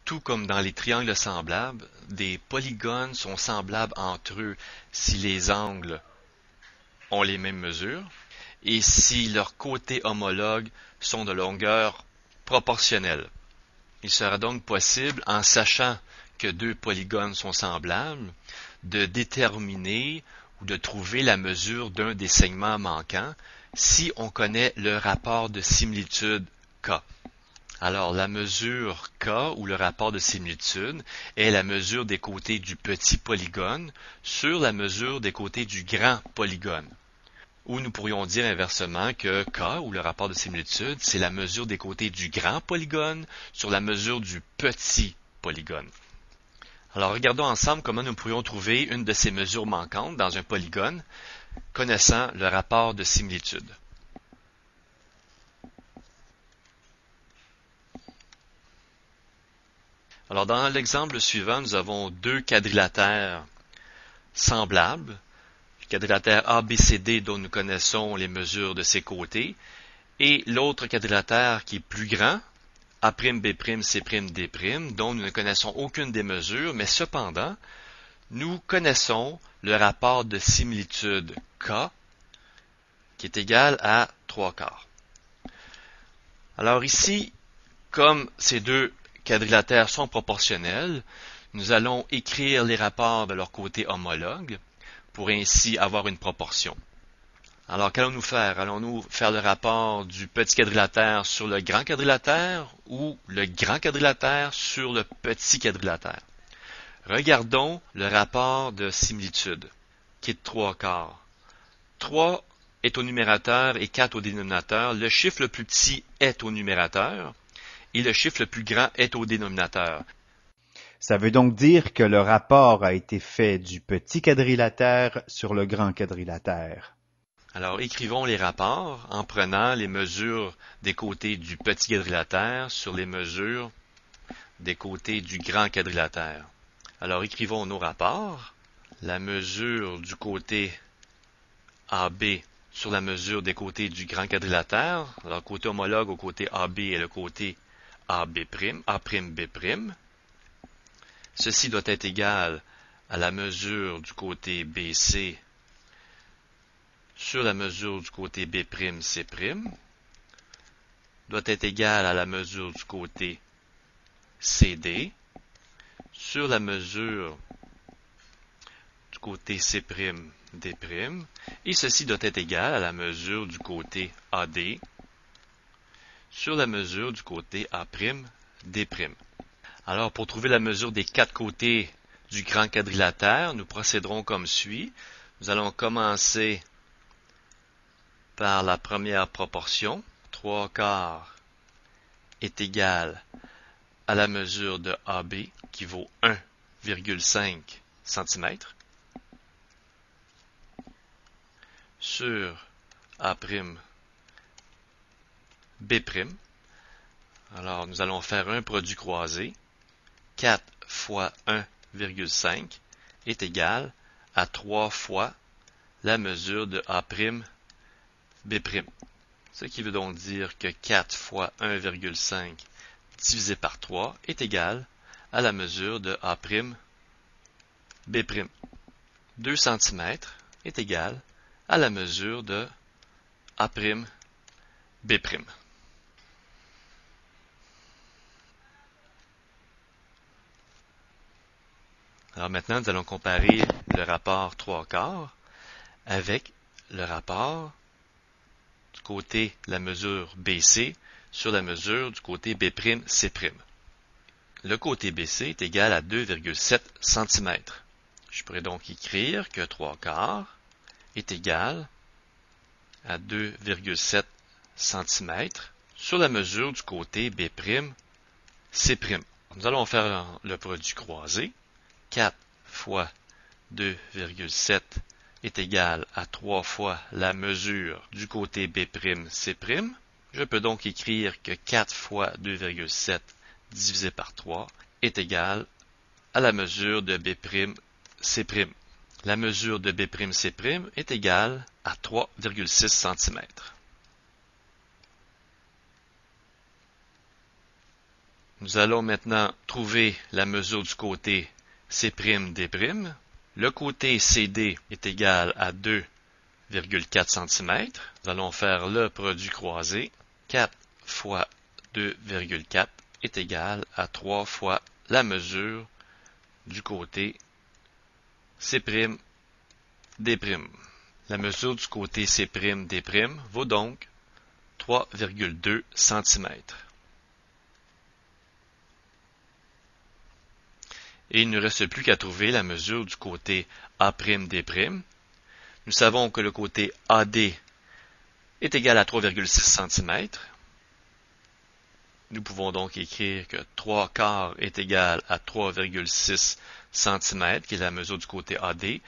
tout comme dans les triangles semblables, des polygones sont semblables entre eux si les angles ont les mêmes mesures et si leurs côtés homologues sont de longueur proportionnelle. Il sera donc possible, en sachant que deux polygones sont semblables, de déterminer ou de trouver la mesure d'un des segments manquants si on connaît le rapport de similitude K. Alors, la mesure K, ou le rapport de similitude, est la mesure des côtés du petit polygone sur la mesure des côtés du grand polygone. Ou nous pourrions dire inversement que K, ou le rapport de similitude, c'est la mesure des côtés du grand polygone sur la mesure du petit polygone. Alors, regardons ensemble comment nous pourrions trouver une de ces mesures manquantes dans un polygone, connaissant le rapport de similitude. Alors, dans l'exemple suivant, nous avons deux quadrilatères semblables. Le quadrilatère ABCD dont nous connaissons les mesures de ses côtés et l'autre quadrilatère qui est plus grand, A'B'C', dont nous ne connaissons aucune des mesures, mais cependant, nous connaissons le rapport de similitude K qui est égal à 3/4. Alors ici, comme ces deux quadrilatères sont proportionnels, nous allons écrire les rapports de leur côté homologue pour ainsi avoir une proportion. Alors, qu'allons-nous faire? Allons-nous faire le rapport du petit quadrilatère sur le grand quadrilatère ou le grand quadrilatère sur le petit quadrilatère? Regardons le rapport de similitude, qui est de 3/4. 3 est au numérateur et 4 au dénominateur. Le chiffre le plus petit est au numérateur et le chiffre le plus grand est au dénominateur. Ça veut donc dire que le rapport a été fait du petit quadrilatère sur le grand quadrilatère. Alors, écrivons les rapports en prenant les mesures des côtés du petit quadrilatère sur les mesures des côtés du grand quadrilatère. Alors, écrivons nos rapports. La mesure du côté AB sur la mesure des côtés du grand quadrilatère. Alors, côté homologue au côté AB est le côté A'B'. Ceci doit être égal à la mesure du côté BC sur la mesure du côté B'C', doit être égal à la mesure du côté CD sur la mesure du côté C'D', et ceci doit être égal à la mesure du côté AD sur la mesure du côté A'D'. Alors, pour trouver la mesure des quatre côtés du grand quadrilatère, nous procéderons comme suit. Nous allons commencer par la première proportion. 3/4 est égal à la mesure de AB qui vaut 1,5 cm sur A'B'. Alors, nous allons faire un produit croisé. 4 fois 1,5 est égal à 3 fois la mesure de A'B'. Ce qui veut donc dire que 4 fois 1,5 divisé par 3 est égal à la mesure de A'B'. 2 cm est égal à la mesure de A'B'. Alors maintenant, nous allons comparer le rapport 3/4 avec le rapport du côté de la mesure BC sur la mesure du côté B'C'. Le côté BC est égal à 2,7 cm. Je pourrais donc écrire que 3/4 est égal à 2,7 cm sur la mesure du côté B'C'. Nous allons faire le produit croisé. 4 fois 2,7 est égal à 3 fois la mesure du côté B'C'. Je peux donc écrire que 4 fois 2,7 divisé par 3 est égal à la mesure de B'C'. La mesure de B'C' est égale à 3,6 cm. Nous allons maintenant trouver la mesure du côté C'D'. Le côté CD est égal à 2,4 cm. Nous allons faire le produit croisé. 4 fois 2,4 est égal à 3 fois la mesure du côté C'D'. La mesure du côté C'D' vaut donc 3,2 cm. Et il ne reste plus qu'à trouver la mesure du côté A'D'. Nous savons que le côté AD est égal à 3,6 cm. Nous pouvons donc écrire que 3/4 est égal à 3,6 cm, qui est la mesure du côté AD,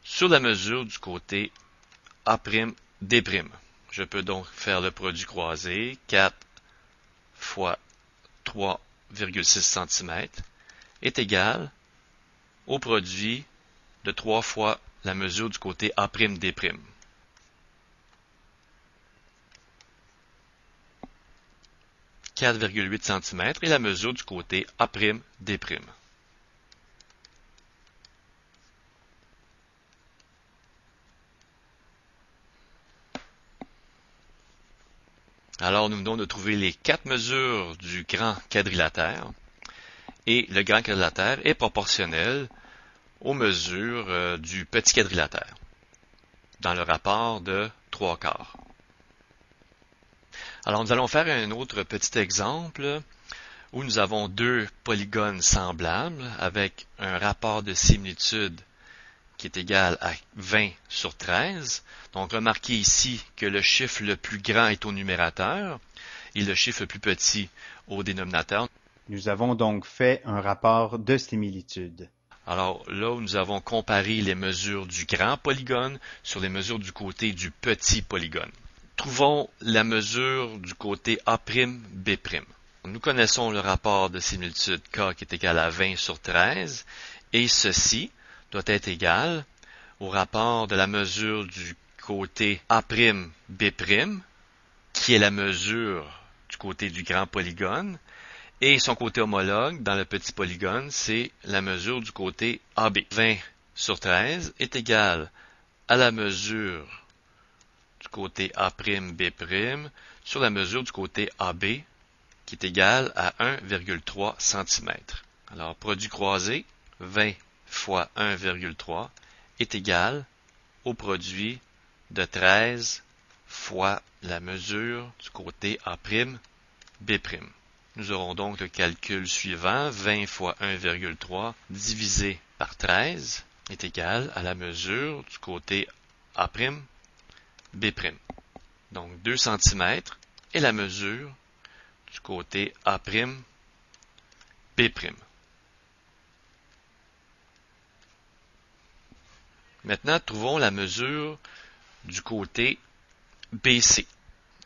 sur la mesure du côté A'D'. Je peux donc faire le produit croisé, 4 fois 3,6 cm est égal au produit de 3 fois la mesure du côté A'D'. 4,8 cm est la mesure du côté A'D'. Alors, nous venons de trouver les 4 mesures du grand quadrilatère. Et le grand quadrilatère est proportionnel aux mesures du petit quadrilatère, dans le rapport de 3/4. Alors, nous allons faire un autre petit exemple où nous avons deux polygones semblables avec un rapport de similitude qui est égal à 20 sur 13. Donc, remarquez ici que le chiffre le plus grand est au numérateur et le chiffre le plus petit au dénominateur. Nous avons donc fait un rapport de similitude. Alors là où nous avons comparé les mesures du grand polygone sur les mesures du côté du petit polygone. Trouvons la mesure du côté A'B'. Nous connaissons le rapport de similitude K qui est égal à 20 sur 13 et ceci doit être égal au rapport de la mesure du côté A'B', qui est la mesure du côté du grand polygone, et son côté homologue dans le petit polygone, c'est la mesure du côté AB. 20 sur 13 est égal à la mesure du côté A'B' sur la mesure du côté AB, qui est égal à 1,3 cm. Alors, produit croisé, 20 fois 1,3 est égal au produit de 13 fois la mesure du côté A'B'. Nous aurons donc le calcul suivant, 20 fois 1,3 divisé par 13 est égal à la mesure du côté A'B'. Donc 2 cm est la mesure du côté A'B'. Maintenant, trouvons la mesure du côté BC.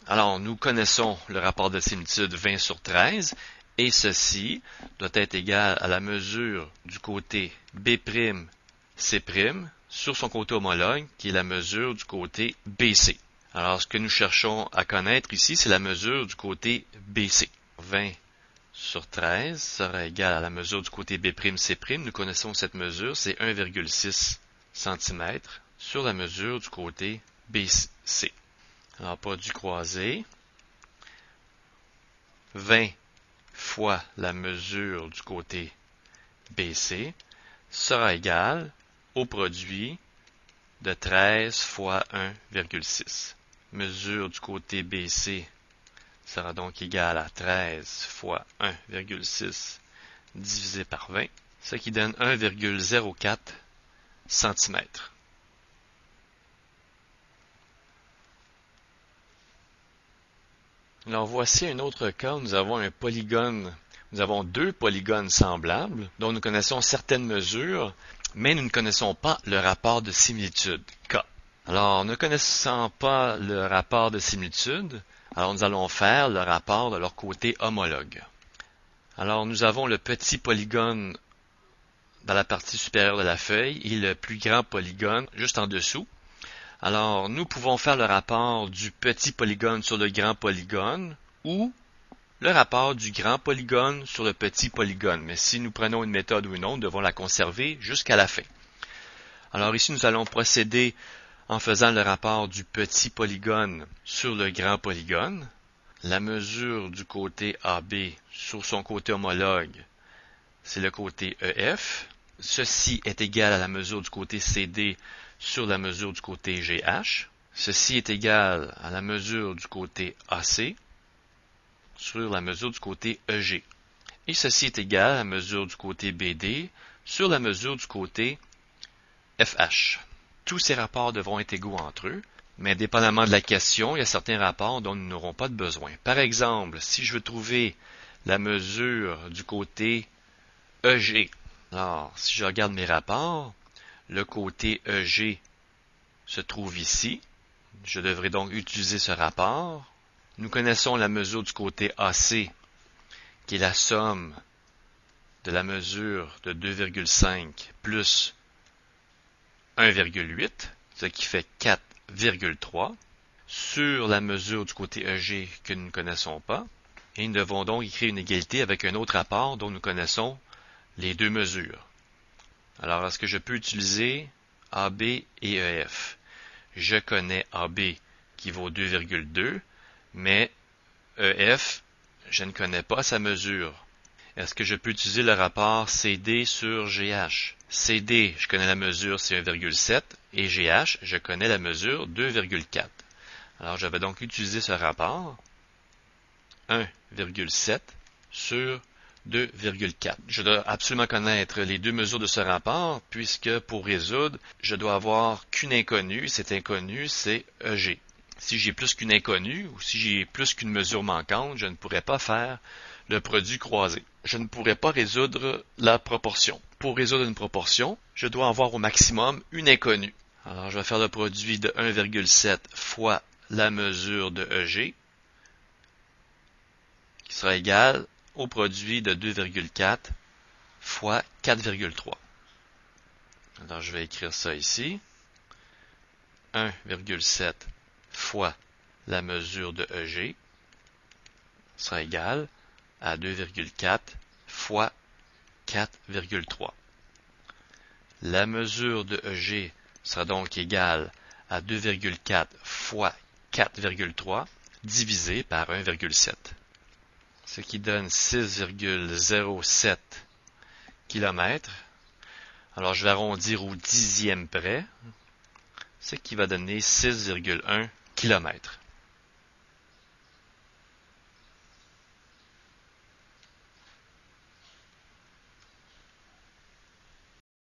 Alors, nous connaissons le rapport de similitude 20 sur 13 et ceci doit être égal à la mesure du côté B'C' sur son côté homologue qui est la mesure du côté BC. Alors, ce que nous cherchons à connaître ici, c'est la mesure du côté BC. 20 sur 13 sera égal à la mesure du côté B'C'. Nous connaissons cette mesure, c'est 1,6 cm sur la mesure du côté BC. Alors, produit croisé, 20 fois la mesure du côté BC sera égal au produit de 13 fois 1,6. Mesure du côté BC sera donc égal à 13 fois 1,6 divisé par 20, ce qui donne 1,04 cm. Alors voici un autre cas où nous avons un polygone. Nous avons deux polygones semblables dont nous connaissons certaines mesures, mais nous ne connaissons pas le rapport de similitude K. Alors, ne connaissant pas le rapport de similitude, alors nous allons faire le rapport de leur côté homologue. Alors, nous avons le petit polygone dans la partie supérieure de la feuille et le plus grand polygone juste en dessous. Alors, nous pouvons faire le rapport du petit polygone sur le grand polygone ou le rapport du grand polygone sur le petit polygone. Mais si nous prenons une méthode ou une autre, nous devons la conserver jusqu'à la fin. Alors ici, nous allons procéder en faisant le rapport du petit polygone sur le grand polygone. La mesure du côté AB sur son côté homologue, c'est le côté EF. Ceci est égal à la mesure du côté CD sur la mesure du côté GH. Ceci est égal à la mesure du côté AC sur la mesure du côté EG. Et ceci est égal à la mesure du côté BD sur la mesure du côté FH. Tous ces rapports devront être égaux entre eux, mais dépendamment de la question, il y a certains rapports dont nous n'aurons pas de besoin. Par exemple, si je veux trouver la mesure du côté EG, alors si je regarde mes rapports, le côté EG se trouve ici. Je devrais donc utiliser ce rapport. Nous connaissons la mesure du côté AC, qui est la somme de la mesure de 2,5 plus 1,8, ce qui fait 4,3, sur la mesure du côté EG que nous ne connaissons pas. Et nous devons donc écrire une égalité avec un autre rapport dont nous connaissons les deux mesures. Alors, est-ce que je peux utiliser AB et EF? Je connais AB qui vaut 2,2, mais EF, je ne connais pas sa mesure. Est-ce que je peux utiliser le rapport CD sur GH? CD, je connais la mesure, c'est 1,7, et GH, je connais la mesure 2,4. Alors, je vais donc utiliser ce rapport, 1,7 sur 2,4. Je dois absolument connaître les deux mesures de ce rapport, puisque pour résoudre, je dois avoir qu'une inconnue. Cette inconnue, c'est EG. Si j'ai plus qu'une inconnue, ou si j'ai plus qu'une mesure manquante, je ne pourrais pas faire le produit croisé. Je ne pourrais pas résoudre la proportion. Pour résoudre une proportion, je dois avoir au maximum une inconnue. Alors, je vais faire le produit de 1,7 fois la mesure de EG, qui sera égal au produit de 2,4 fois 4,3. Alors, je vais écrire ça ici. 1,7 fois la mesure de EG sera égal à 2,4 fois 4,3. La mesure de EG sera donc égale à 2,4 fois 4,3 divisé par 1,7. Ce qui donne 6,07 km. Alors, je vais arrondir au dixième près, ce qui va donner 6,1 km.